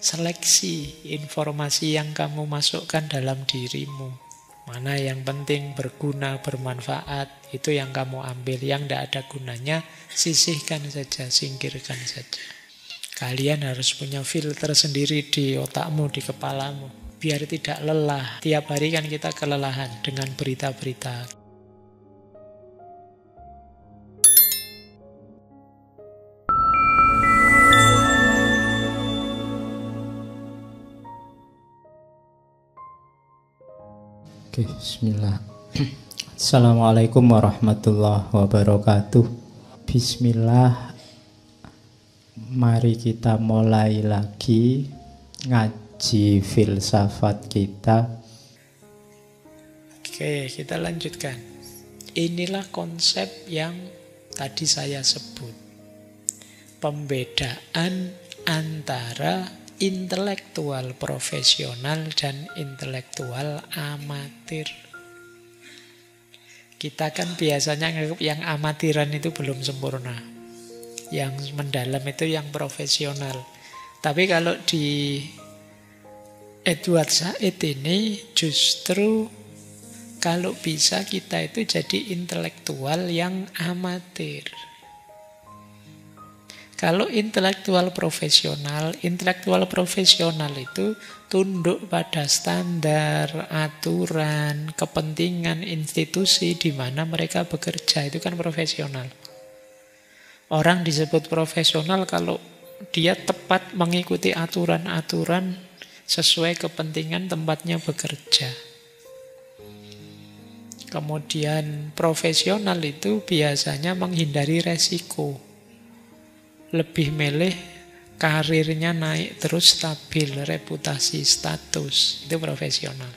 Seleksi informasi yang kamu masukkan dalam dirimu. Mana yang penting, berguna, bermanfaat, itu yang kamu ambil. Yang tidak ada gunanya, sisihkan saja, singkirkan saja. Kalian harus punya filter sendiri di otakmu, di kepalamu. Biar tidak lelah. Tiap hari kan kita kelelahan dengan berita-berita. Oke, bismillah. Assalamualaikum warahmatullahi wabarakatuh. Bismillah. Mari kita mulai lagi ngaji filsafat kita. Oke, kita lanjutkan. Inilah konsep yang tadi saya sebut. Pembedaan antara intelektual profesional dan intelektual amatir. Kita kan biasanya nganggap yang amatiran itu belum sempurna. Yang mendalam itu yang profesional. Tapi kalau di Edward Said ini justru kalau bisa kita itu jadi intelektual yang amatir. Kalau intelektual profesional itu tunduk pada standar, aturan, kepentingan institusi di mana mereka bekerja. Itu kan profesional. Orang disebut profesional kalau dia tepat mengikuti aturan-aturan sesuai kepentingan tempatnya bekerja. Kemudian profesional itu biasanya menghindari resiko. Lebih milih karirnya naik terus stabil, reputasi, status. Itu profesional.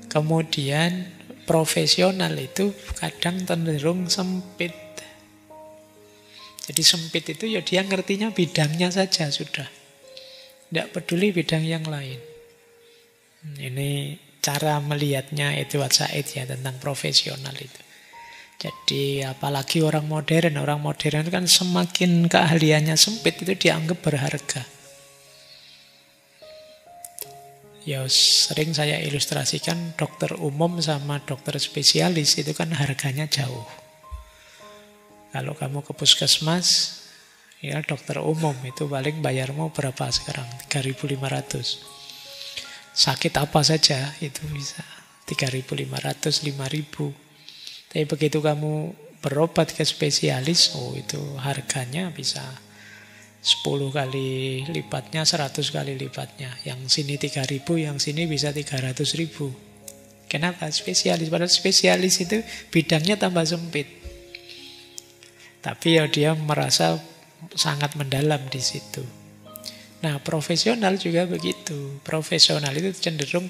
Kemudian profesional itu kadang cenderung sempit. Jadi sempit itu ya dia ngertinya bidangnya saja sudah. Tidak peduli bidang yang lain. Ini cara melihatnya Edward Said ya tentang profesional itu. Jadi apalagi orang modern itu kan semakin keahliannya sempit itu dianggap berharga. Ya sering saya ilustrasikan dokter umum sama dokter spesialis itu kan harganya jauh. Kalau kamu ke puskesmas, ya dokter umum itu paling bayarmu berapa sekarang? 3.500. Sakit apa saja itu bisa 3.500, 5.000. Tapi begitu kamu berobat ke spesialis, itu harganya bisa 10 kali lipatnya, 100 kali lipatnya. Yang sini 3.000, yang sini bisa 300.000. Kenapa? Spesialis. Padahal spesialis itu bidangnya tambah sempit. Tapi ya dia merasa sangat mendalam di situ. Nah, profesional juga begitu. Profesional itu cenderung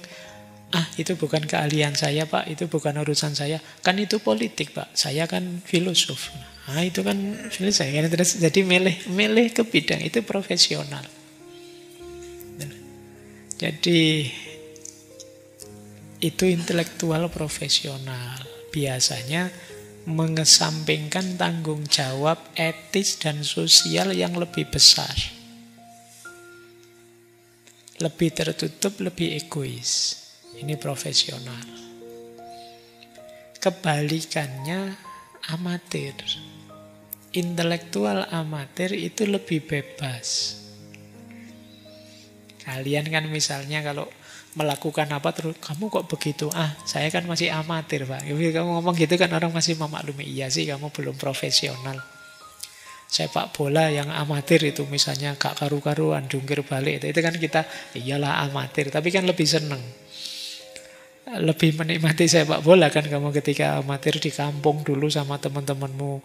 itu bukan keahlian saya Pak, itu bukan urusan saya. Kan itu politik Pak, saya kan filosof. Nah itu kan filosof. Terus jadi milih ke bidang itu profesional. Jadi itu intelektual profesional. Biasanya mengesampingkan tanggung jawab etis dan sosial yang lebih besar. Lebih tertutup, lebih egois. Ini profesional. Kebalikannya amatir. Intelektual amatir itu lebih bebas. Kalian kan misalnya kalau melakukan apa terus, kamu kok begitu? Saya kan masih amatir Pak. Kamu ngomong gitu kan orang masih memaklumi. Iya sih kamu belum profesional. Sepak bola yang amatir itu misalnya gak karu-karuan, jungkir balik. Itu kan kita, iyalah amatir. Tapi kan lebih seneng. Lebih menikmati sepak bola kan kamu ketika amatir di kampung dulu sama teman-temanmu.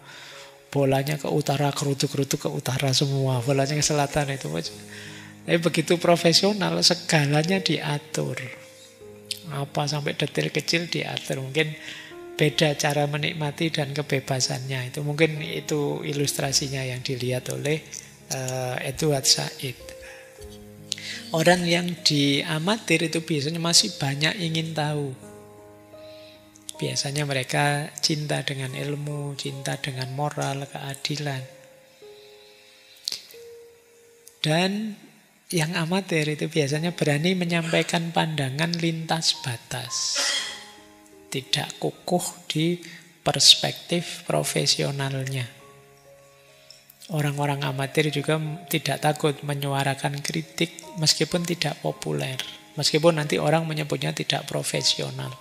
Bolanya ke utara, kerutuk-kerutuk ke utara semua. Bolanya ke selatan itu. Tapi begitu profesional, segalanya diatur. Apa sampai detail kecil diatur. Mungkin beda cara menikmati dan kebebasannya. Itu mungkin itu ilustrasinya yang dilihat oleh Edward Said. Orang yang diamatir itu biasanya masih banyak ingin tahu. Biasanya mereka cinta dengan ilmu, cinta dengan moral, keadilan. Dan yang amatir itu biasanya berani menyampaikan pandangan lintas batas. Tidak kukuh di perspektif profesionalnya. Orang-orang amatir juga tidak takut menyuarakan kritik meskipun tidak populer. Meskipun nanti orang menyebutnya tidak profesional.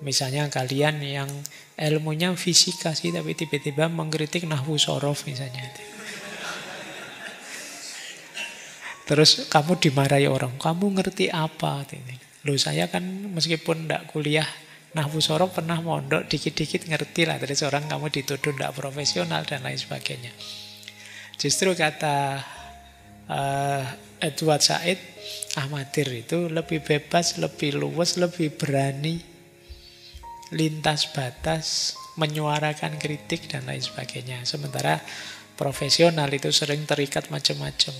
Misalnya kalian yang ilmunya fisika sih, tapi tiba-tiba mengkritik nahwu sorof misalnya. Terus kamu dimarahi orang, kamu ngerti apa? Loh saya kan meskipun tidak kuliah nahwu sorof pernah mondok, dikit-dikit ngerti lah. Terus orang kamu dituduh tidak profesional dan lain sebagainya. Justru kata Edward Said, amatir itu lebih bebas, lebih luas, lebih berani, lintas batas, menyuarakan kritik dan lain sebagainya. Sementara profesional itu sering terikat macam-macam.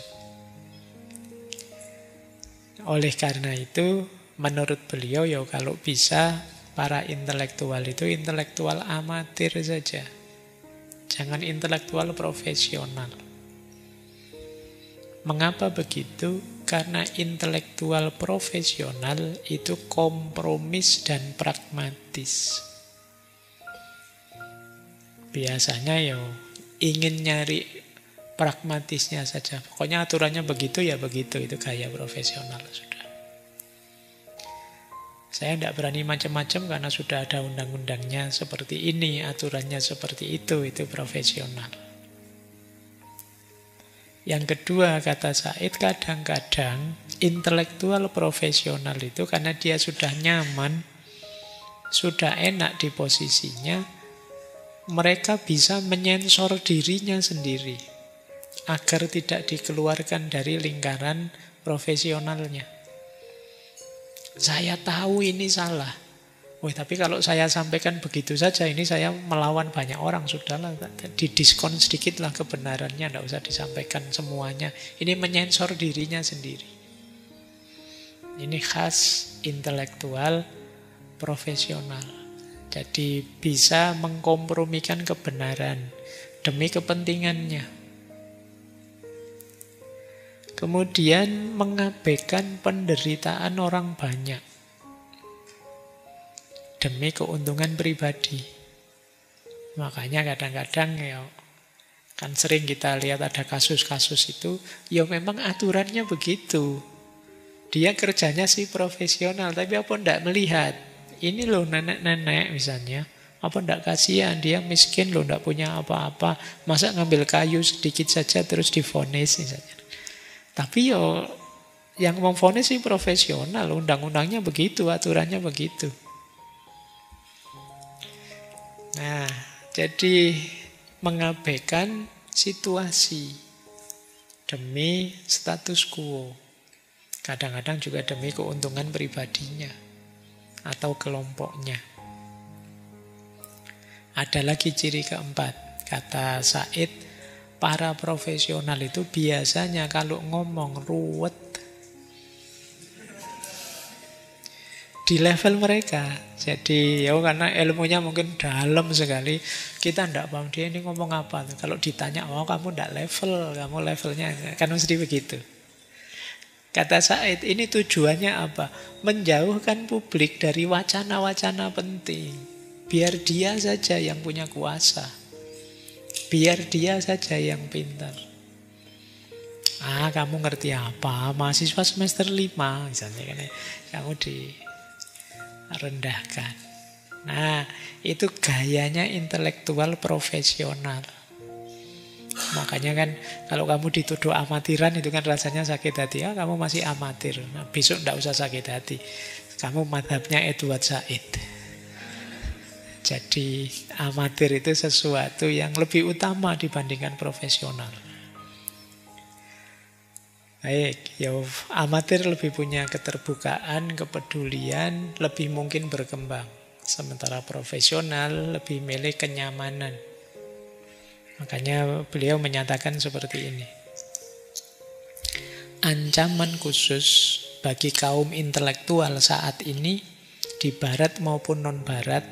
Oleh karena itu, menurut beliau ya kalau bisa para intelektual itu intelektual amatir saja. Jangan intelektual profesional. Mengapa begitu? Karena intelektual profesional itu kompromis dan pragmatis. Biasanya ya ingin nyari pragmatisnya saja. Pokoknya aturannya begitu ya begitu. Itu gaya profesional sudah. Saya tidak berani macam-macam karena sudah ada undang-undangnya seperti ini, aturannya seperti itu profesional. Yang kedua, kata Said, kadang-kadang intelektual profesional itu karena dia sudah nyaman, sudah enak di posisinya, mereka bisa menyensor dirinya sendiri agar tidak dikeluarkan dari lingkaran profesionalnya. Saya tahu ini salah. Tapi kalau saya sampaikan begitu saja, ini saya melawan banyak orang. Sudahlah, didiskon sedikit lah kebenarannya, tidak usah disampaikan semuanya. Ini menyensor dirinya sendiri. Ini khas intelektual profesional. Jadi bisa mengkompromikan kebenaran demi kepentingannya. Kemudian mengabaikan penderitaan orang banyak demi keuntungan pribadi. Makanya kadang-kadang ya kan sering kita lihat ada kasus-kasus itu, ya memang aturannya begitu. Dia kerjanya sih profesional, tapi apa ndak melihat? Ini loh nenek-nenek misalnya, apa ndak kasihan, dia miskin loh, ndak punya apa-apa, masa ngambil kayu sedikit saja terus divonis misalnya. Tapi yo yang memvonis sih profesional, undang-undangnya begitu, aturannya begitu. Nah, jadi mengabaikan situasi demi status quo. Kadang-kadang juga demi keuntungan pribadinya atau kelompoknya. Ada lagi ciri keempat, kata Said, para profesional itu biasanya kalau ngomong ruwet di level mereka. Jadi ya karena ilmunya mungkin dalam sekali, kita tidak paham dia ini ngomong apa. Kalau ditanya, oh kamu tidak level, kamu levelnya kan mesti begitu. Kata Said, ini tujuannya apa? Menjauhkan publik dari wacana-wacana penting. Biar dia saja yang punya kuasa. Biar dia saja yang pintar. Kamu ngerti apa? Mahasiswa semester 5 misalnya kan, kamu direndahkan. Nah, itu gayanya intelektual profesional. Makanya kan kalau kamu dituduh amatiran itu kan rasanya sakit hati. Kamu masih amatir. Nah, besok tidak usah sakit hati. Kamu madhabnya Edward Said. Jadi amatir itu sesuatu yang lebih utama dibandingkan profesional. Baik, ya amatir lebih punya keterbukaan, kepedulian, lebih mungkin berkembang. Sementara profesional lebih milih kenyamanan. Makanya beliau menyatakan seperti ini. Ancaman khusus bagi kaum intelektual saat ini, di barat maupun non-barat,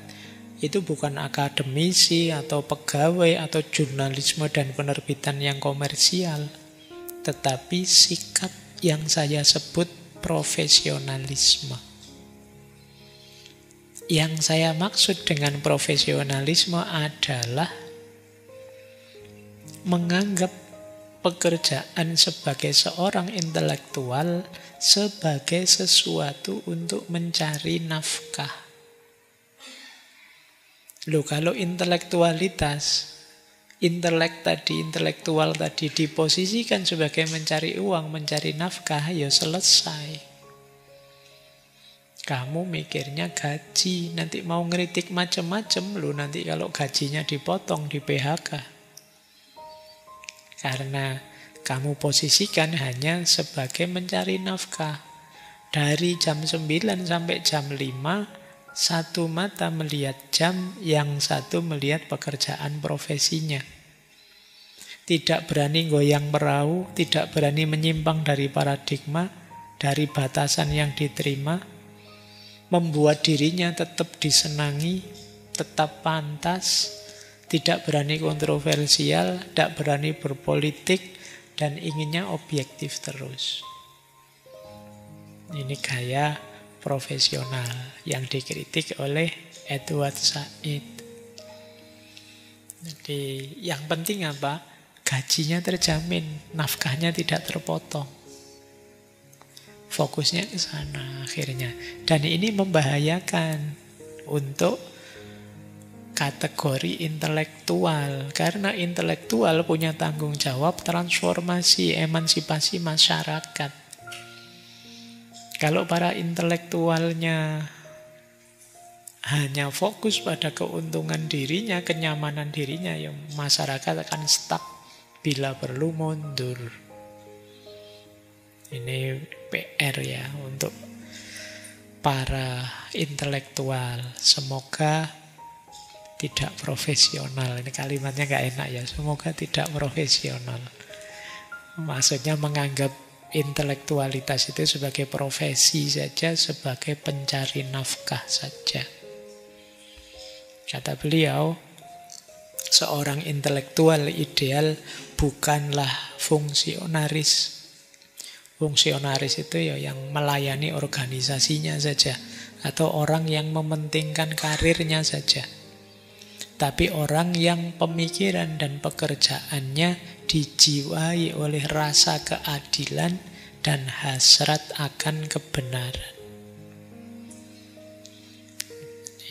itu bukan akademisi atau pegawai atau jurnalisme dan penerbitan yang komersial. tetapi sikap yang saya sebut profesionalisme. Yang saya maksud dengan profesionalisme adalah menganggap pekerjaan sebagai seorang intelektual sebagai sesuatu untuk mencari nafkah. Loh, kalau intelektual tadi diposisikan sebagai mencari uang, mencari nafkah, ya selesai. Kamu mikirnya gaji, nanti mau ngeritik macam-macam, loh nanti kalau gajinya dipotong, di PHK. Karena kamu posisikan hanya sebagai mencari nafkah. Dari jam 9 sampai jam 5, satu mata melihat jam, yang satu melihat pekerjaan profesinya. Tidak berani goyang perahu, tidak berani menyimpang dari paradigma, dari batasan yang diterima, membuat dirinya tetap disenangi, tetap pantas, tidak berani kontroversial, tidak berani berpolitik, dan inginnya objektif terus. Ini gaya profesional yang dikritik oleh Edward Said. Jadi yang penting apa? Gajinya terjamin, nafkahnya tidak terpotong. Fokusnya ke sana akhirnya. Dan ini membahayakan untuk kategori intelektual. Karena intelektual punya tanggung jawab transformasi, emansipasi masyarakat. Kalau para intelektualnya hanya fokus pada keuntungan dirinya, kenyamanan dirinya, ya masyarakat akan stuck, bila perlu mundur. Ini PR ya untuk para intelektual. Semoga tidak profesional. Ini kalimatnya gak enak ya. Semoga tidak profesional. Maksudnya menganggap intelektualitas itu sebagai profesi saja, sebagai pencari nafkah saja. Kata beliau, seorang intelektual ideal bukanlah fungsionaris. Fungsionaris itu ya yang melayani organisasinya saja, atau orang yang mementingkan karirnya saja. Tapi orang yang pemikiran dan pekerjaannya dijiwai oleh rasa keadilan dan hasrat akan kebenaran.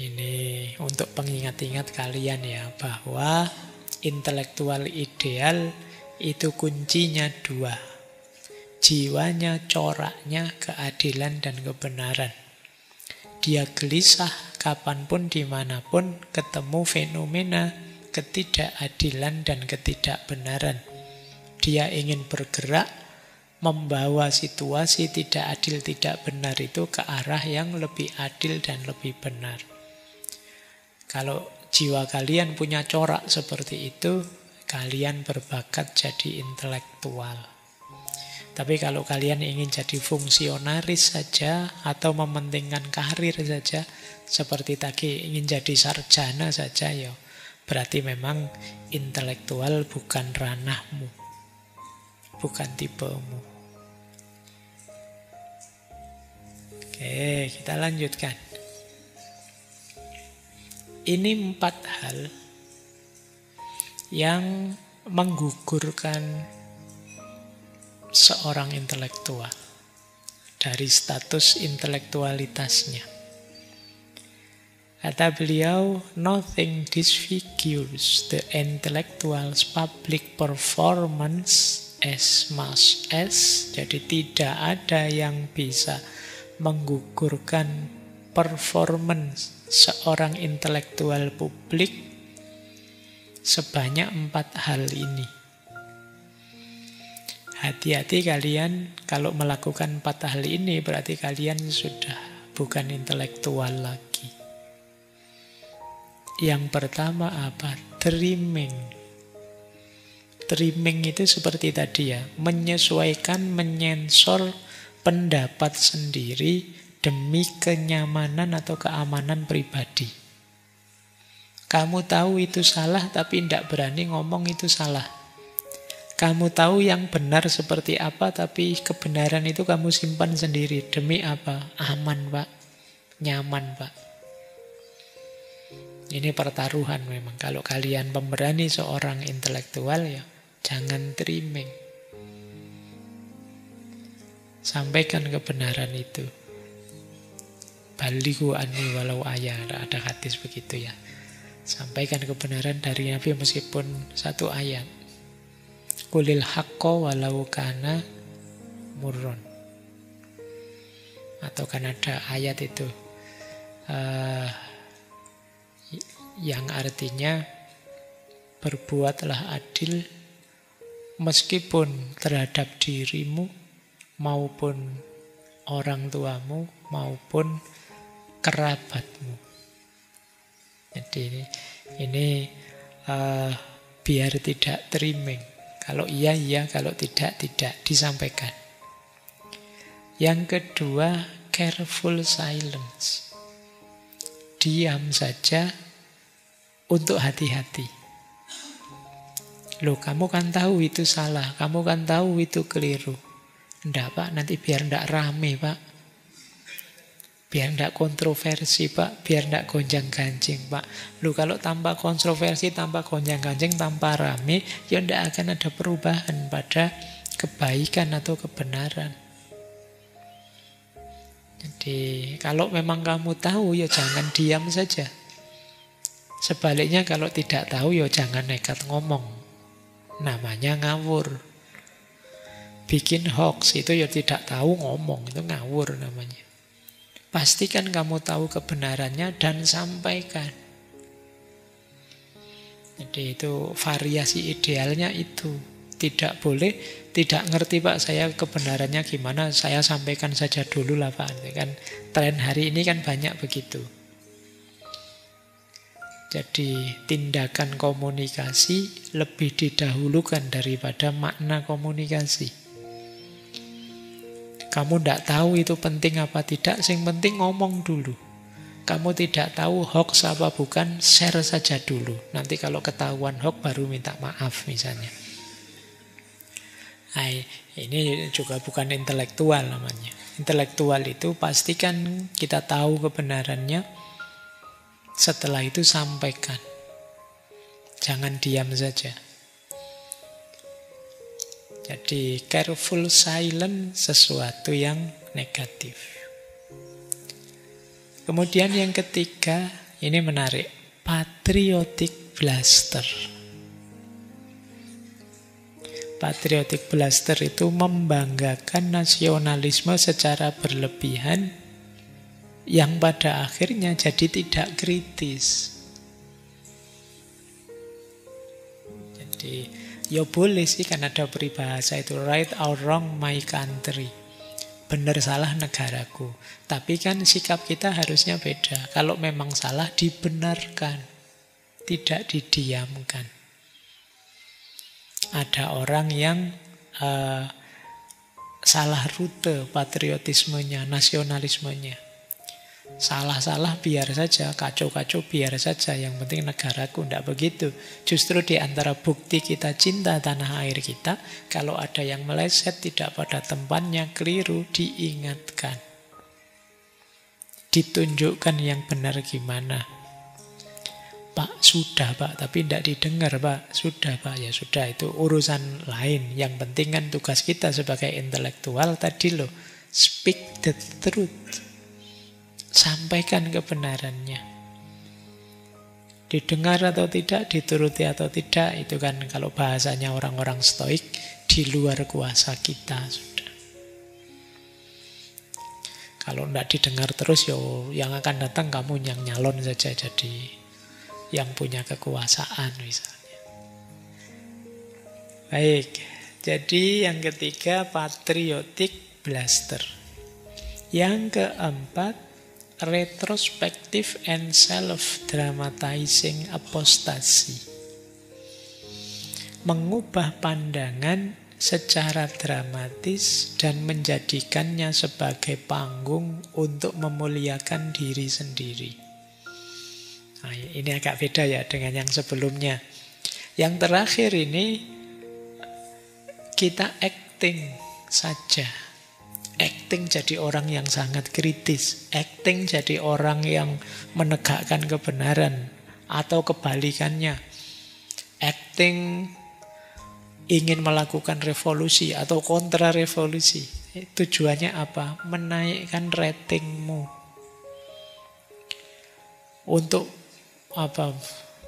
Ini untuk pengingat-ingat kalian ya, bahwa intelektual ideal itu kuncinya dua. Jiwanya, coraknya, keadilan dan kebenaran. Dia gelisah kapanpun, dimanapun ketemu fenomena ketidakadilan dan ketidakbenaran. Dia ingin bergerak, membawa situasi tidak adil, tidak benar itu ke arah yang lebih adil dan lebih benar. Kalau jiwa kalian punya corak seperti itu, kalian berbakat jadi intelektual. Tapi kalau kalian ingin jadi fungsionaris saja atau mementingkan karir saja, seperti tadi ingin jadi sarjana saja, ya berarti memang intelektual bukan ranahmu, bukan tipemu. Oke, kita lanjutkan. Ini 4 hal yang menggugurkan seorang intelektual dari status intelektualitasnya. Kata beliau, nothing disfigures the intellectual's public performance as much as, jadi tidak ada yang bisa menggugurkan performance seorang intelektual publik sebanyak 4 hal ini. Hati-hati kalian kalau melakukan 4 hal ini, berarti kalian sudah bukan intelektual lagi. Yang pertama apa? Trimming. Trimming itu seperti tadi ya, menyesuaikan, menyensor pendapat sendiri demi kenyamanan atau keamanan pribadi. Kamu tahu itu salah tapi tidak berani ngomong itu salah. Kamu tahu yang benar seperti apa, tapi kebenaran itu kamu simpan sendiri. Demi apa? Aman, Pak. Nyaman, Pak. Ini pertaruhan memang. Kalau kalian pemberani seorang intelektual, ya jangan teriming. Sampaikan kebenaran itu. Balighu anni walau ayah. Ada hadis begitu ya. Sampaikan kebenaran dari Nabi meskipun satu ayat. Qulil haqqo walau kana murron. Atau kan ada ayat itu yang artinya berbuatlah adil meskipun terhadap dirimu maupun orang tuamu maupun kerabatmu. Jadi ini biar tidak teriming. Kalau iya, iya. Kalau tidak, tidak. Disampaikan. Yang kedua, careful silence. Diam saja untuk hati-hati. Loh, kamu kan tahu itu salah. Kamu kan tahu itu keliru. Enggak, Pak. Nanti biar enggak rame, Pak. Biar tidak kontroversi, Pak. Biar tidak gonjang-ganjing, Pak. Lu kalau tanpa kontroversi, tanpa gonjang-ganjing, tanpa rame, ya tidak akan ada perubahan pada kebaikan atau kebenaran. Jadi kalau memang kamu tahu, ya jangan diam saja. Sebaliknya kalau tidak tahu, ya jangan nekat ngomong. Namanya ngawur. Bikin hoax itu ya tidak tahu ngomong, itu ngawur namanya. Pastikan kamu tahu kebenarannya dan sampaikan. Jadi itu variasi idealnya itu. Tidak boleh, tidak ngerti Pak saya kebenarannya gimana, saya sampaikan saja dulu lah Pak. Kan tren hari ini kan banyak begitu. Jadi tindakan komunikasi lebih didahulukan daripada makna komunikasi. Kamu tidak tahu itu penting apa tidak, yang penting ngomong dulu. Kamu tidak tahu hoax apa bukan, share saja dulu. Nanti kalau ketahuan hoax baru minta maaf misalnya. Nah, ini juga bukan intelektual namanya. Intelektual itu pastikan kita tahu kebenarannya, setelah itu sampaikan. Jangan diam saja. Jadi careful silence sesuatu yang negatif. Kemudian yang ketiga, ini menarik, patriotic bluster. Patriotic bluster itu membanggakan nasionalisme secara berlebihan yang pada akhirnya jadi tidak kritis. Jadi ya boleh sih kan ada peribahasa itu right or wrong my country. Benar salah negaraku. Tapi kan sikap kita harusnya beda. Kalau memang salah dibenarkan, tidak didiamkan. Ada orang yang salah rute patriotismenya, nasionalismenya. Salah-salah biar saja, kacau-kacau biar saja, yang penting negaraku. Tidak begitu. Justru di antara bukti kita cinta tanah air kita, kalau ada yang meleset tidak pada tempatnya, keliru, diingatkan, ditunjukkan yang benar gimana. Pak, sudah Pak, tapi tidak didengar Pak. Sudah Pak, ya sudah, itu urusan lain. Yang penting kan tugas kita sebagai intelektual tadi loh, speak the truth. Sampaikan kebenarannya. Didengar atau tidak, dituruti atau tidak, itu kan kalau bahasanya orang-orang stoik, di luar kuasa kita sudah. Kalau tidak didengar terus, yo yang akan datang kamu yang nyalon saja jadi yang punya kekuasaan misalnya. Baik, jadi yang ketiga patriotic bluster. Yang keempat, retrospective and self-dramatizing apostasy. Mengubah pandangan secara dramatis dan menjadikannya sebagai panggung untuk memuliakan diri sendiri. Nah, ini agak beda ya dengan yang sebelumnya. Yang terakhir ini kita acting saja. Acting jadi orang yang sangat kritis. Acting jadi orang yang menegakkan kebenaran. Atau kebalikannya. Acting ingin melakukan revolusi atau kontra revolusi. Tujuannya apa? Menaikkan ratingmu. Untuk apa?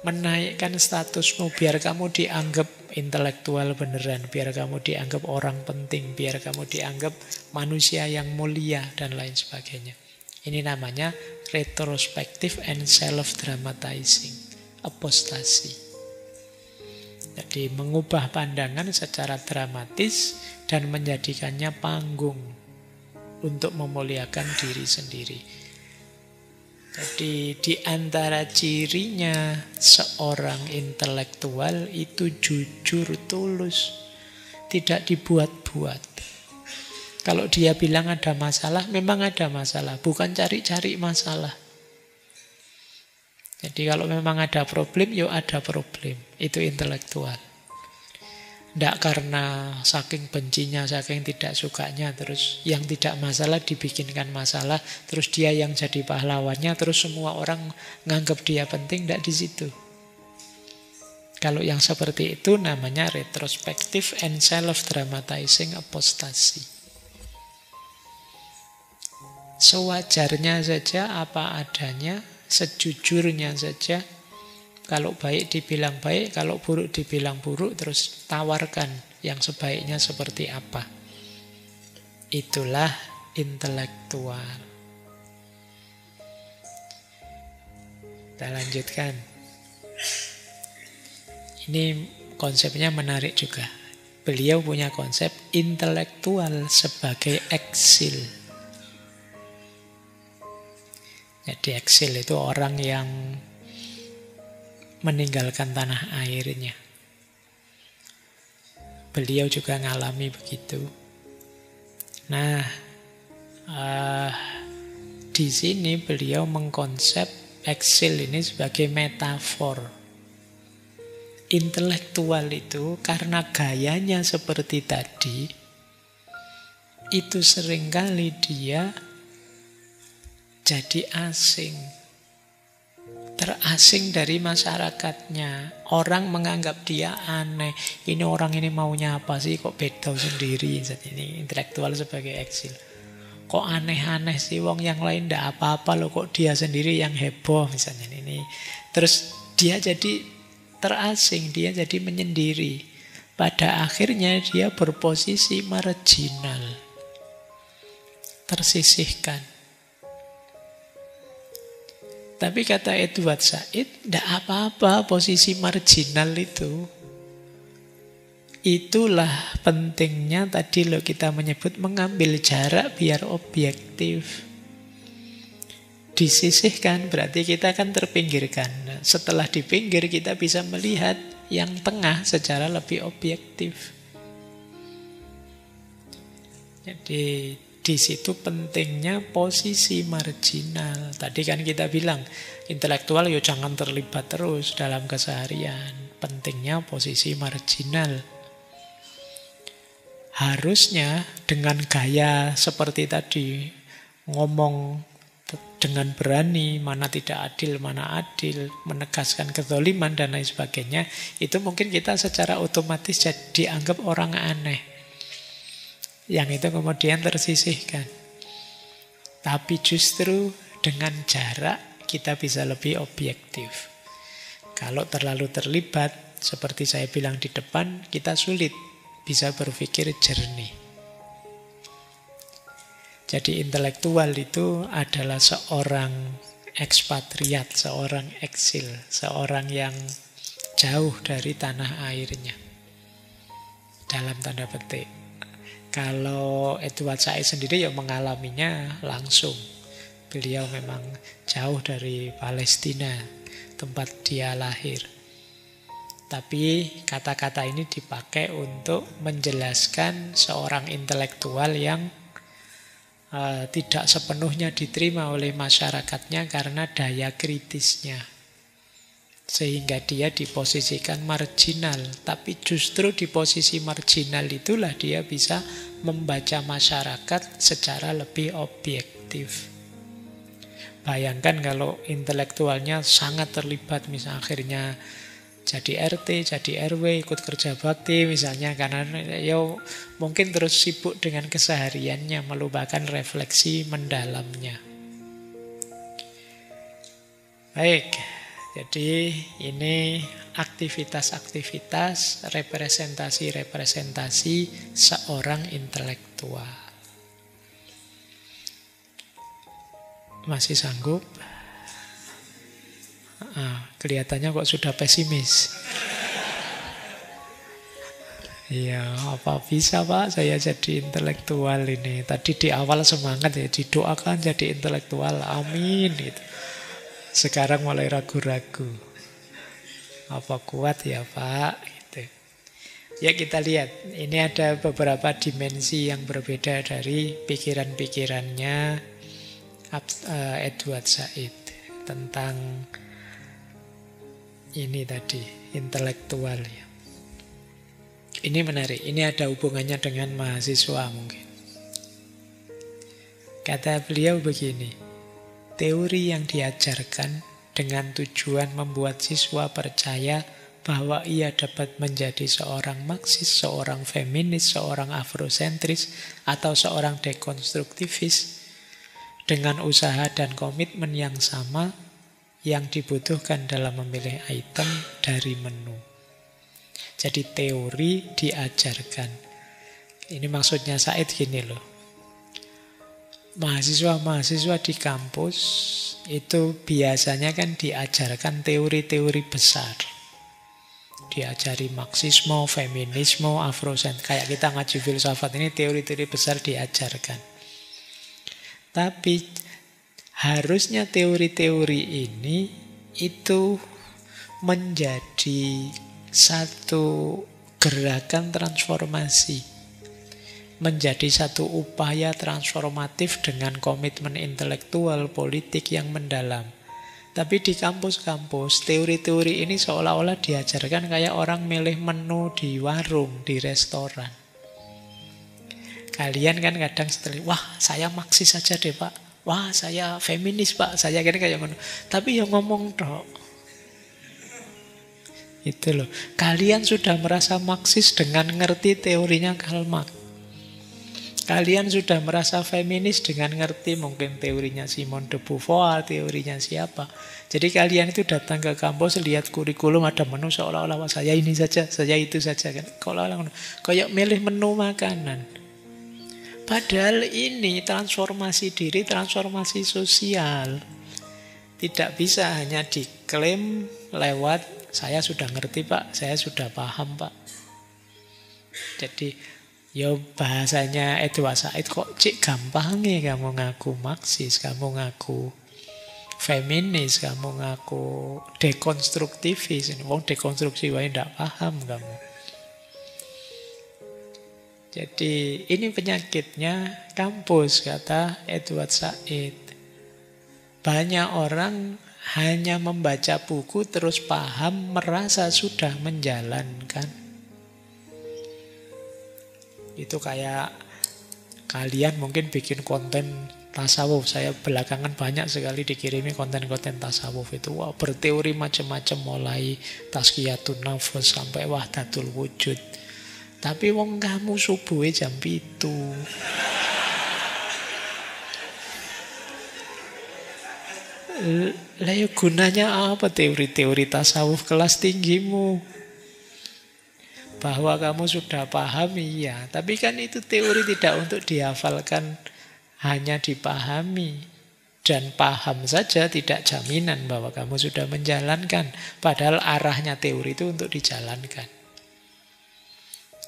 Menaikkan statusmu biar kamu dianggap intelektual beneran, biar kamu dianggap orang penting, biar kamu dianggap manusia yang mulia dan lain sebagainya. Ini namanya retrospective and self-dramatizing, apostasi. Jadi mengubah pandangan secara dramatis dan menjadikannya panggung untuk memuliakan diri sendiri. Jadi di antara cirinya seorang intelektual itu jujur, tulus, tidak dibuat-buat. Kalau dia bilang ada masalah, memang ada masalah, bukan cari-cari masalah. Jadi kalau memang ada problem, ya ada problem. Itu intelektual. Tidak karena saking bencinya, saking tidak sukanya, terus yang tidak masalah dibikinkan masalah, terus dia yang jadi pahlawannya, terus semua orang nganggap dia penting, tidak di situ. Kalau yang seperti itu namanya retrospective and self-dramatizing apostasi. Sewajarnya saja, apa adanya, sejujurnya saja. Kalau baik dibilang baik, kalau buruk dibilang buruk, terus tawarkan yang sebaiknya seperti apa. Itulah intelektual. Kita lanjutkan. Ini konsepnya menarik juga. Beliau punya konsep intelektual sebagai eksil. Jadi eksil itu orang yang meninggalkan tanah airnya. Beliau juga ngalami begitu. Nah, di sini beliau mengkonsep eksil ini sebagai metafor. Intelektual itu karena gayanya seperti tadi, itu seringkali dia jadi asing. Terasing dari masyarakatnya. Orang menganggap dia aneh. Ini orang ini maunya apa sih? Kok beda sendiri? Ini intelektual sebagai eksil. Kok aneh-aneh sih? Wong yang lain ndak apa-apa loh. Kok dia sendiri yang heboh misalnya ini. Terus dia jadi terasing. Dia jadi menyendiri. Pada akhirnya dia berposisi marginal. Tersisihkan. Tapi kata Edward Said, tidak apa-apa posisi marginal itu. Itulah pentingnya tadi loh kita menyebut mengambil jarak biar objektif. Disisihkan berarti kita akan terpinggirkan. Nah, setelah dipinggir kita bisa melihat yang tengah secara lebih objektif. Jadi di situ pentingnya posisi marginal. Tadi kan kita bilang, intelektual ya jangan terlibat terus dalam keseharian. Pentingnya posisi marginal. Harusnya dengan gaya seperti tadi, ngomong dengan berani, mana tidak adil, mana adil, menegaskan kezaliman dan lain sebagainya, itu mungkin kita secara otomatis dianggap orang aneh. Yang itu kemudian tersisihkan. Tapi justru dengan jarak kita bisa lebih objektif. Kalau terlalu terlibat, seperti saya bilang di depan, kita sulit bisa berpikir jernih. Jadi intelektual itu adalah seorang ekspatriat, seorang eksil, seorang yang jauh dari tanah airnya. Dalam tanda petik. Kalau Edward Said sendiri ya mengalaminya langsung. Beliau memang jauh dari Palestina, tempat dia lahir. Tapi kata-kata ini dipakai untuk menjelaskan seorang intelektual yang tidak sepenuhnya diterima oleh masyarakatnya karena daya kritisnya. Sehingga dia diposisikan marginal. Tapi justru di posisi marginal itulah dia bisa membaca masyarakat secara lebih objektif. Bayangkan kalau intelektualnya sangat terlibat, misalnya akhirnya jadi RT, jadi RW, ikut kerja bakti misalnya, karena ya mungkin terus sibuk dengan kesehariannya, melupakan refleksi mendalamnya. Baik, jadi ini aktivitas-aktivitas, representasi-representasi seorang intelektual. Masih sanggup? Kelihatannya kok sudah pesimis. Iya, apa bisa Pak saya jadi intelektual ini? Tadi di awal semangat ya, didoakan jadi intelektual, amin gitu. Sekarang mulai ragu-ragu. Apa kuat ya Pak? Gitu. Ya kita lihat, ini ada beberapa dimensi yang berbeda dari pikiran-pikirannya Edward Said tentang ini tadi, intelektual ya. Ini menarik, ini ada hubungannya dengan mahasiswa mungkin. Kata beliau begini, teori yang diajarkan dengan tujuan membuat siswa percaya bahwa ia dapat menjadi seorang Marxis, seorang feminis, seorang afrosentris, atau seorang dekonstruktivis dengan usaha dan komitmen yang sama yang dibutuhkan dalam memilih item dari menu. Jadi teori diajarkan. Ini maksudnya Said gini loh. Mahasiswa-mahasiswa di kampus itu biasanya kan diajarkan teori-teori besar. Diajari Marxisme, feminisme, afrosentris. Kayak kita ngaji filsafat ini teori-teori besar diajarkan. Tapi harusnya teori-teori ini itu menjadi satu gerakan transformasi, menjadi satu upaya transformatif dengan komitmen intelektual politik yang mendalam. Tapi di kampus-kampus, teori-teori ini seolah-olah diajarkan kayak orang milih menu di warung, di restoran. Kalian kan kadang setelah, wah saya Marxis saja deh Pak, wah saya feminis Pak, saya kira kayak ngono. Tapi yang ngomong dok, itu loh. Kalian sudah merasa Marxis dengan ngerti teorinya Karl Marx. Kalian sudah merasa feminis dengan ngerti mungkin teorinya Simone de Beauvoir, teorinya siapa. Jadi kalian itu datang ke kampus, lihat kurikulum ada menu seolah-olah saya ini saja, saya itu saja kan. Seolah-olah kayak milih menu makanan. Padahal ini transformasi diri, transformasi sosial. Tidak bisa hanya diklaim lewat saya sudah ngerti Pak, saya sudah paham Pak. Jadi ya bahasanya Edward Said kok cik gampang ya kamu ngaku Marxis, kamu ngaku feminis, kamu ngaku dekonstruktivis. Wong dekonstruksi wae ndak paham kamu. Jadi ini penyakitnya kampus, kata Edward Said. Banyak orang hanya membaca buku terus paham, merasa sudah menjalankan. Itu kayak kalian mungkin bikin konten tasawuf. Saya belakangan banyak sekali dikirimi konten-konten tasawuf itu. Wah, berteori macam-macam mulai tazkiyatun nafs sampai wahdatul wujud. Tapi wong kamu subuhe jam 7. Lah ya gunanya apa teori-teori tasawuf kelas tinggimu? Bahwa kamu sudah paham, iya. Tapi kan itu teori tidak untuk dihafalkan, hanya dipahami. Dan paham saja tidak jaminan bahwa kamu sudah menjalankan. Padahal arahnya teori itu untuk dijalankan.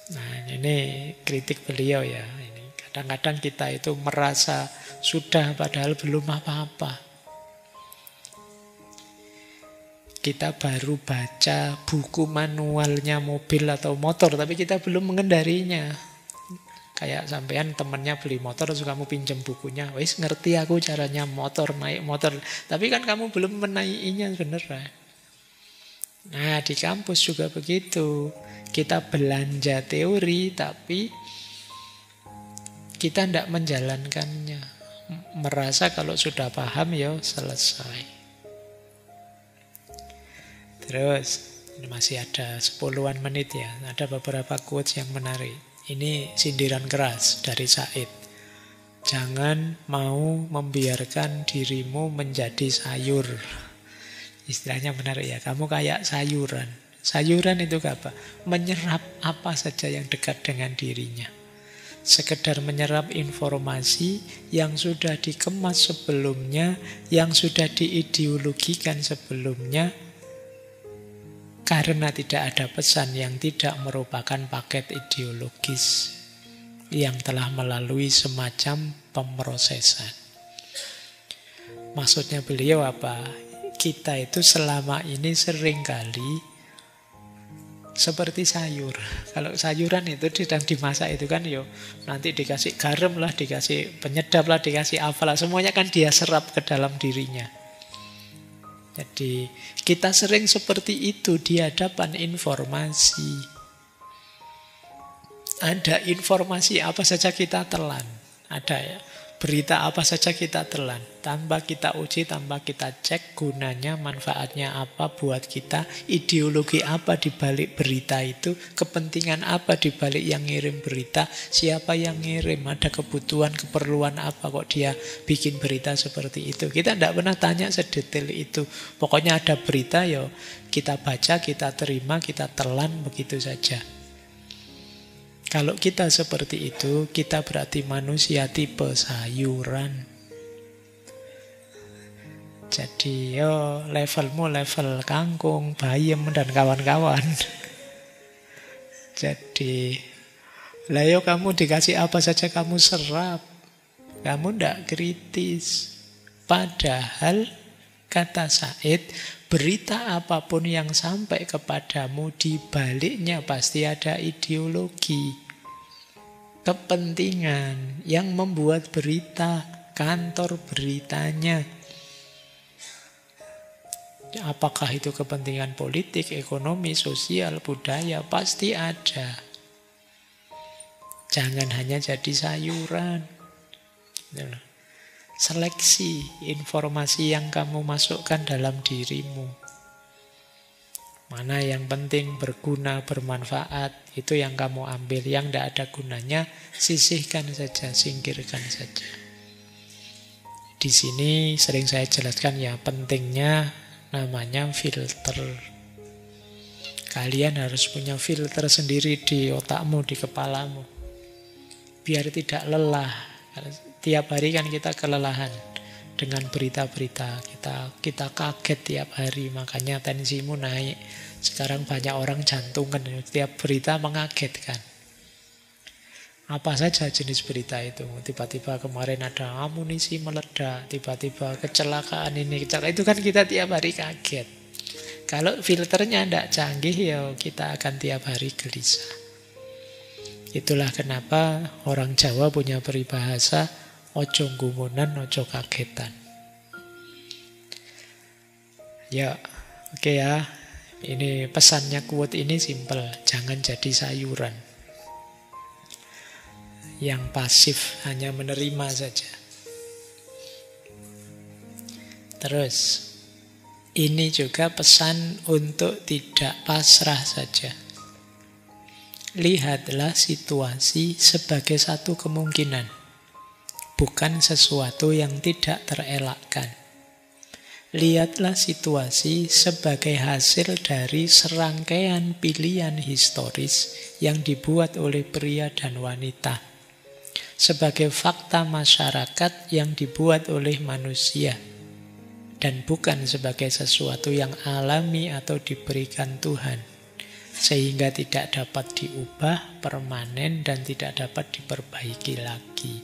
Nah ini kritik beliau ya. Ini kadang-kadang kita itu merasa sudah padahal belum apa-apa. Kita baru baca buku manualnya mobil atau motor, tapi kita belum mengendarinya. Kayak sampean temennya beli motor, terus kamu pinjam bukunya, wis ngerti aku caranya motor, naik motor. Tapi kan kamu belum menaikinya beneran. Nah, di kampus juga begitu. Kita belanja teori, tapi kita tidak menjalankannya. Merasa kalau sudah paham, ya selesai. Terus, ini masih ada 10-an menit ya. Ada beberapa quotes yang menarik. Ini sindiran keras dari Said. Jangan mau membiarkan dirimu menjadi sayur. Istilahnya menarik ya. Kamu kayak sayuran. Sayuran itu apa? Menyerap apa saja yang dekat dengan dirinya. Sekedar menyerap informasi yang sudah dikemas sebelumnya, yang sudah diideologikan sebelumnya, karena tidak ada pesan yang tidak merupakan paket ideologis yang telah melalui semacam pemrosesan. Maksudnya beliau apa? Kita itu selama ini seringkali seperti sayur. Kalau sayuran itu sedang dimasak itu kan yo nanti dikasih garam lah, dikasih penyedap lah, dikasih apalah, semuanya kan dia serap ke dalam dirinya. Jadi kita sering seperti itu di hadapan informasi. Ada informasi apa saja kita telan. Ada ya. Berita apa saja kita telan. Tanpa kita uji, tanpa kita cek gunanya, manfaatnya apa buat kita. Ideologi apa di balik berita itu. Kepentingan apa di balik yang ngirim berita. Siapa yang ngirim. Ada kebutuhan, keperluan apa kok dia bikin berita seperti itu. Kita tidak pernah tanya sedetail itu. Pokoknya ada berita ya kita baca, kita terima, kita telan begitu saja. Kalau kita seperti itu, kita berarti manusia tipe sayuran. Jadi yo levelmu level kangkung, bayam dan kawan-kawan. Jadi lah yo kamu dikasih apa saja kamu serap. Kamu ndak kritis. Padahal kata Said, berita apapun yang sampai kepadamu di baliknya pasti ada ideologi, kepentingan yang membuat berita, kantor beritanya. Apakah itu kepentingan politik, ekonomi, sosial, budaya, pasti ada. Jangan hanya jadi sayuran. Seleksi informasi yang kamu masukkan dalam dirimu. Mana yang penting, berguna, bermanfaat, itu yang kamu ambil. Yang tidak ada gunanya, sisihkan saja, singkirkan saja. Di sini sering saya jelaskan ya, pentingnya namanya filter. Kalian harus punya filter sendiri di otakmu, di kepalamu. Biar tidak lelah. Tiap hari kan kita kelelahan dengan berita-berita. Kita kaget tiap hari, makanya tensimu naik. Sekarang banyak orang jantungan, tiap berita mengagetkan. Apa saja jenis berita itu. Tiba-tiba kemarin ada amunisi meledak, tiba-tiba kecelakaan ini, kecelakaan itu kan kita tiap hari kaget. Kalau filternya tidak canggih ya kita akan tiap hari gelisah. Itulah kenapa orang Jawa punya peribahasa ojo gumunan, ojo kagetan. Ya, oke ya. Ini pesannya quote ini simple. Jangan jadi sayuran yang pasif, hanya menerima saja. Terus, ini juga pesan untuk tidak pasrah saja. Lihatlah situasi sebagai satu kemungkinan, bukan sesuatu yang tidak terelakkan. Lihatlah situasi sebagai hasil dari serangkaian pilihan historis yang dibuat oleh pria dan wanita, sebagai fakta masyarakat yang dibuat oleh manusia, dan bukan sebagai sesuatu yang alami atau diberikan Tuhan, sehingga tidak dapat diubah, permanen, dan tidak dapat diperbaiki lagi.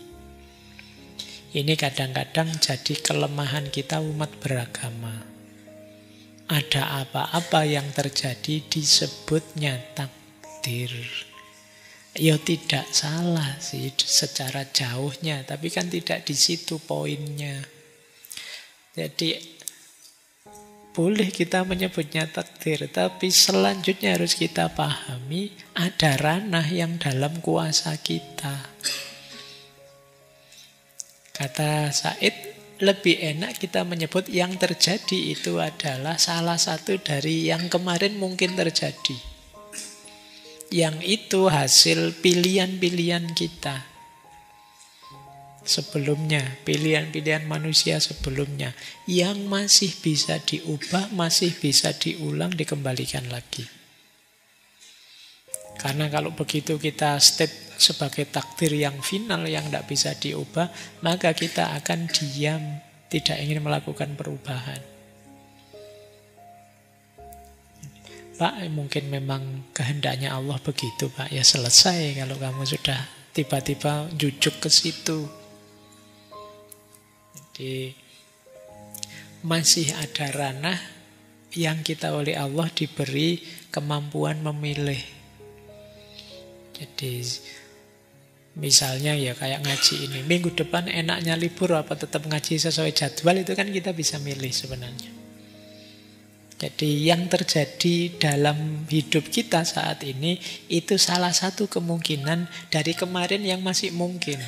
Ini kadang-kadang jadi kelemahan kita umat beragama. Ada apa-apa yang terjadi disebutnya takdir. Ya tidak salah sih secara jauhnya, tapi kan tidak di situ poinnya. Jadi boleh kita menyebutnya takdir, tapi selanjutnya harus kita pahami ada ranah yang dalam kuasa kita. Kata Said, lebih enak kita menyebut yang terjadi itu adalah salah satu dari yang kemarin mungkin terjadi. Yang itu hasil pilihan-pilihan kita sebelumnya, pilihan-pilihan manusia sebelumnya, yang masih bisa diubah, masih bisa diulang, dikembalikan lagi. Karena kalau begitu kita state sebagai takdir yang final, yang tidak bisa diubah, maka kita akan diam, tidak ingin melakukan perubahan. Pak, mungkin memang kehendaknya Allah begitu, Pak. Ya selesai kalau kamu sudah tiba-tiba jujuk ke situ. Jadi masih ada ranah yang kita oleh Allah diberi kemampuan memilih. Jadi misalnya ya kayak ngaji ini, minggu depan enaknya libur apa tetap ngaji sesuai jadwal, itu kan kita bisa milih sebenarnya. Jadi yang terjadi dalam hidup kita saat ini itu salah satu kemungkinan dari kemarin yang masih mungkin.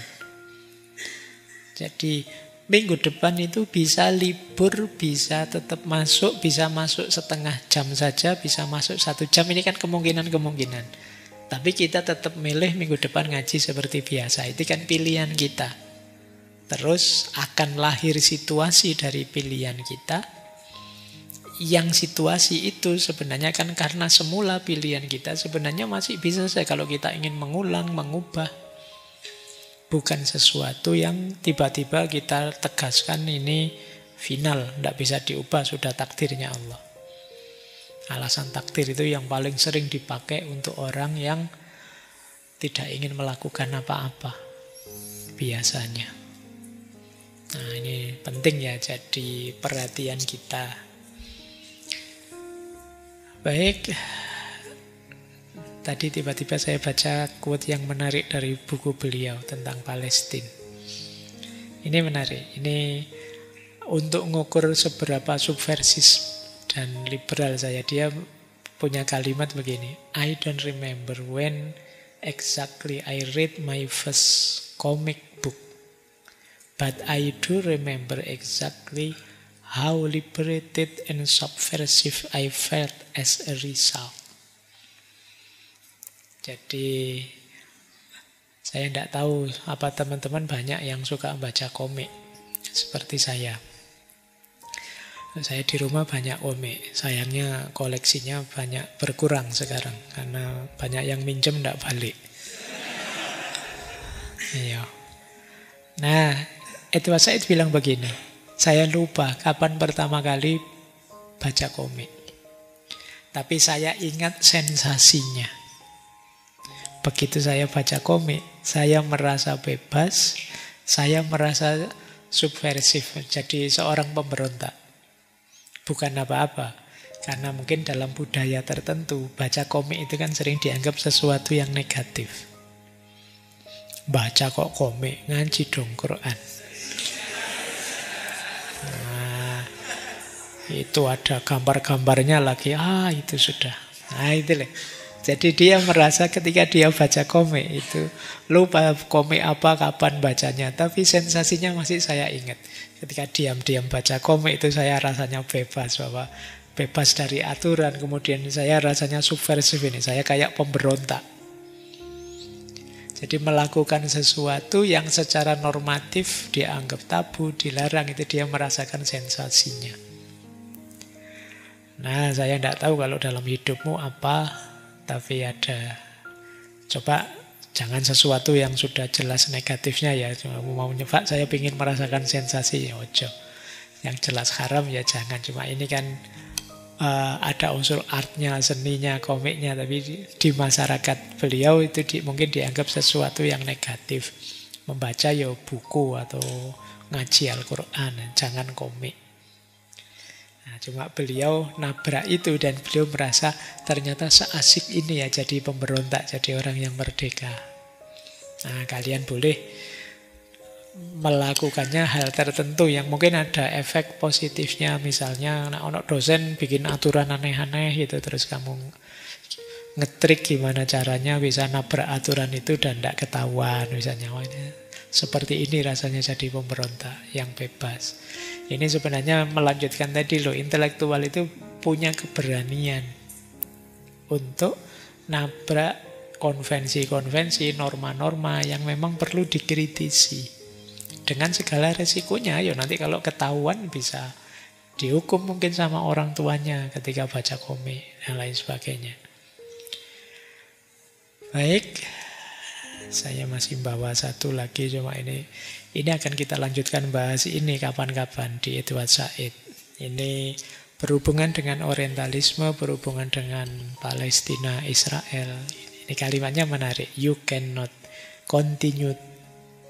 Jadi minggu depan itu bisa libur, bisa tetap masuk, bisa masuk setengah jam saja, bisa masuk 1 jam. Ini kan kemungkinan-kemungkinan. Tapi kita tetap milih minggu depan ngaji seperti biasa. Itu kan pilihan kita. Terus akan lahir situasi dari pilihan kita. Yang situasi itu sebenarnya kan karena semula pilihan kita sebenarnya masih bisa saja kalau kita ingin mengulang, mengubah. Bukan sesuatu yang tiba-tiba kita tegaskan ini final, tidak bisa diubah, sudah takdirnya Allah. Alasan takdir itu yang paling sering dipakai untuk orang yang tidak ingin melakukan apa-apa biasanya. Nah ini penting ya, jadi perhatian kita. Baik. Tadi tiba-tiba saya baca quote yang menarik dari buku beliau tentang Palestina. Ini menarik. Ini untuk mengukur seberapa subversif dan liberal saya. Dia punya kalimat begini. I don't remember when exactly I read my first comic book. But I do remember exactly how liberated and subversive I felt as a result. Jadi saya tidak tahu apa teman-teman banyak yang suka membaca komik seperti saya. Saya di rumah banyak komik. Sayangnya koleksinya banyak berkurang sekarang karena banyak yang minjem tidak balik. Iya. Nah, Edward Said bilang begini. Saya lupa kapan pertama kali baca komik. Tapi saya ingat sensasinya. Begitu saya baca komik, saya merasa bebas, saya merasa subversif, jadi seorang pemberontak. Bukan apa-apa, karena mungkin dalam budaya tertentu, baca komik itu kan sering dianggap sesuatu yang negatif. Baca kok komik, ngaji dong Quran. Nah, itu ada gambar-gambarnya lagi, itu sudah. Nah itu loh. Jadi dia merasa ketika dia baca komik itu lupa komik apa, kapan bacanya. Tapi sensasinya masih saya ingat. Ketika diam-diam baca komik itu saya rasanya bebas. Bahwa bebas dari aturan. Kemudian saya rasanya subversif ini. Saya kayak pemberontak. Jadi melakukan sesuatu yang secara normatif dianggap tabu, dilarang. Itu dia merasakan sensasinya. Nah saya tidak tahu kalau dalam hidupmu apa. Tapi ada, coba jangan sesuatu yang sudah jelas negatifnya ya. Cuma mau nyebak saya ingin merasakan sensasi ya ojo. Yang jelas haram ya jangan. Cuma ini kan ada unsur artnya, seninya, komiknya. Tapi di masyarakat beliau itu mungkin dianggap sesuatu yang negatif. Membaca ya buku atau ngaji Al-Quran, jangan komik. Nah, cuma beliau nabrak itu dan beliau merasa ternyata seasik ini ya jadi pemberontak, jadi orang yang merdeka. Nah, kalian boleh melakukannya hal tertentu yang mungkin ada efek positifnya. Misalnya ono dosen bikin aturan aneh-aneh gitu, terus kamu ngetrik gimana caranya bisa nabrak aturan itu dan tidak ketahuan misalnya. Oh, ini, seperti ini rasanya jadi pemberontak yang bebas. Ini sebenarnya melanjutkan tadi loh, intelektual itu punya keberanian untuk nabrak konvensi-konvensi, norma-norma yang memang perlu dikritisi. Dengan segala resikonya, ya nanti kalau ketahuan bisa dihukum mungkin sama orang tuanya ketika baca komik dan lain sebagainya. Baik, saya masih bawa satu lagi, cuma ini akan kita lanjutkan bahas ini kapan-kapan di Edward Said. Ini berhubungan dengan orientalisme, berhubungan dengan Palestina, Israel. Ini kalimatnya menarik. You cannot continue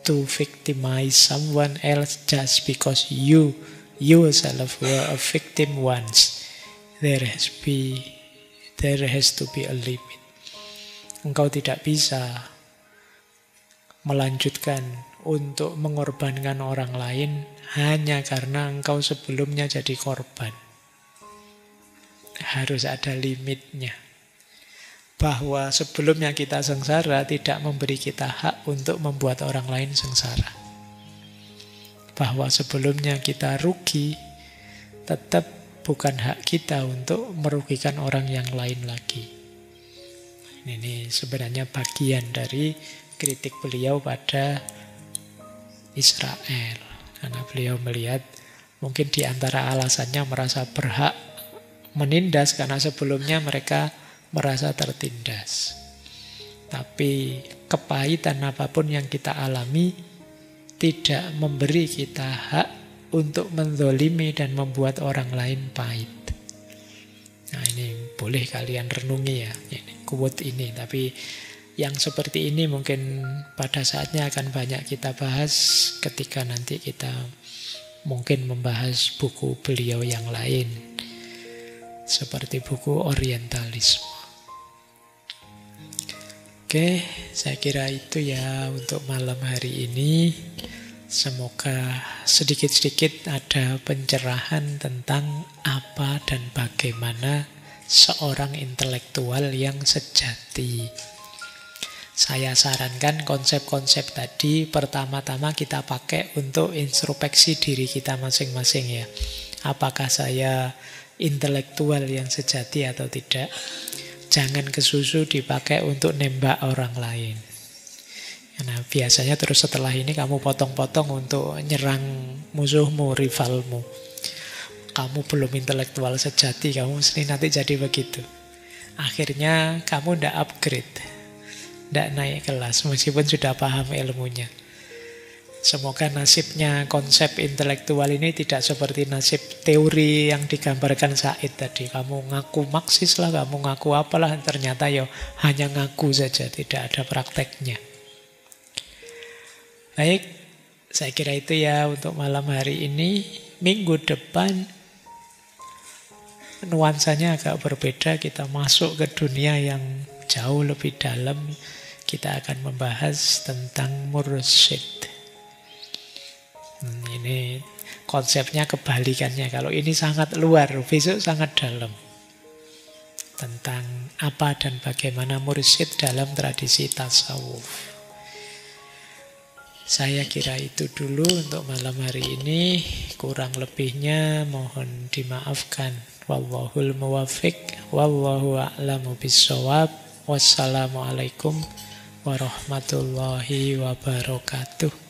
to victimize someone else just because you yourself were a victim once. There has to be a limit. Engkau tidak bisa melanjutkan untuk mengorbankan orang lain hanya karena engkau sebelumnya jadi korban. Harus ada limitnya. Bahwa sebelumnya kita sengsara tidak memberi kita hak untuk membuat orang lain sengsara. Bahwa sebelumnya kita rugi tetap bukan hak kita untuk merugikan orang yang lain lagi. Ini sebenarnya bagian dari kritik beliau pada Israel. Karena beliau melihat mungkin di antara alasannya merasa berhak menindas karena sebelumnya mereka merasa tertindas. Tapi kepahitan apapun yang kita alami tidak memberi kita hak untuk menzolimi dan membuat orang lain pahit. Nah, ini boleh kalian renungi ya, ini quote ini. Tapi yang seperti ini mungkin pada saatnya akan banyak kita bahas ketika nanti kita mungkin membahas buku beliau yang lain, seperti buku Orientalisme. Oke, saya kira itu ya untuk malam hari ini. Semoga sedikit-sedikit ada pencerahan tentang apa dan bagaimana seorang intelektual yang sejati. Saya sarankan konsep-konsep tadi pertama-tama kita pakai untuk introspeksi diri kita masing-masing ya. Apakah saya intelektual yang sejati atau tidak? Jangan kesusu dipakai untuk nembak orang lain. Nah, biasanya terus setelah ini kamu potong-potong untuk nyerang musuhmu, rivalmu. Kamu belum intelektual sejati, kamu mesti nanti jadi begitu. Akhirnya kamu ndak upgrade, ndak naik kelas meskipun sudah paham ilmunya. Semoga nasibnya konsep intelektual ini tidak seperti nasib teori yang digambarkan Said tadi. Kamu ngaku Marxis lah, kamu ngaku apalah, ternyata ya hanya ngaku saja, tidak ada prakteknya. Baik, saya kira itu ya untuk malam hari ini. Minggu depan nuansanya agak berbeda, kita masuk ke dunia yang jauh lebih dalam. Kita akan membahas tentang mursyid. Ini konsepnya kebalikannya. Kalau ini sangat luar, besok sangat dalam. Tentang apa dan bagaimana mursyid dalam tradisi tasawuf. Saya kira itu dulu untuk malam hari ini. Kurang lebihnya mohon dimaafkan. Wallahul muwaffiq, wallahu a'lamu bissawab. Wassalamualaikum warahmatullahi wabarakatuh.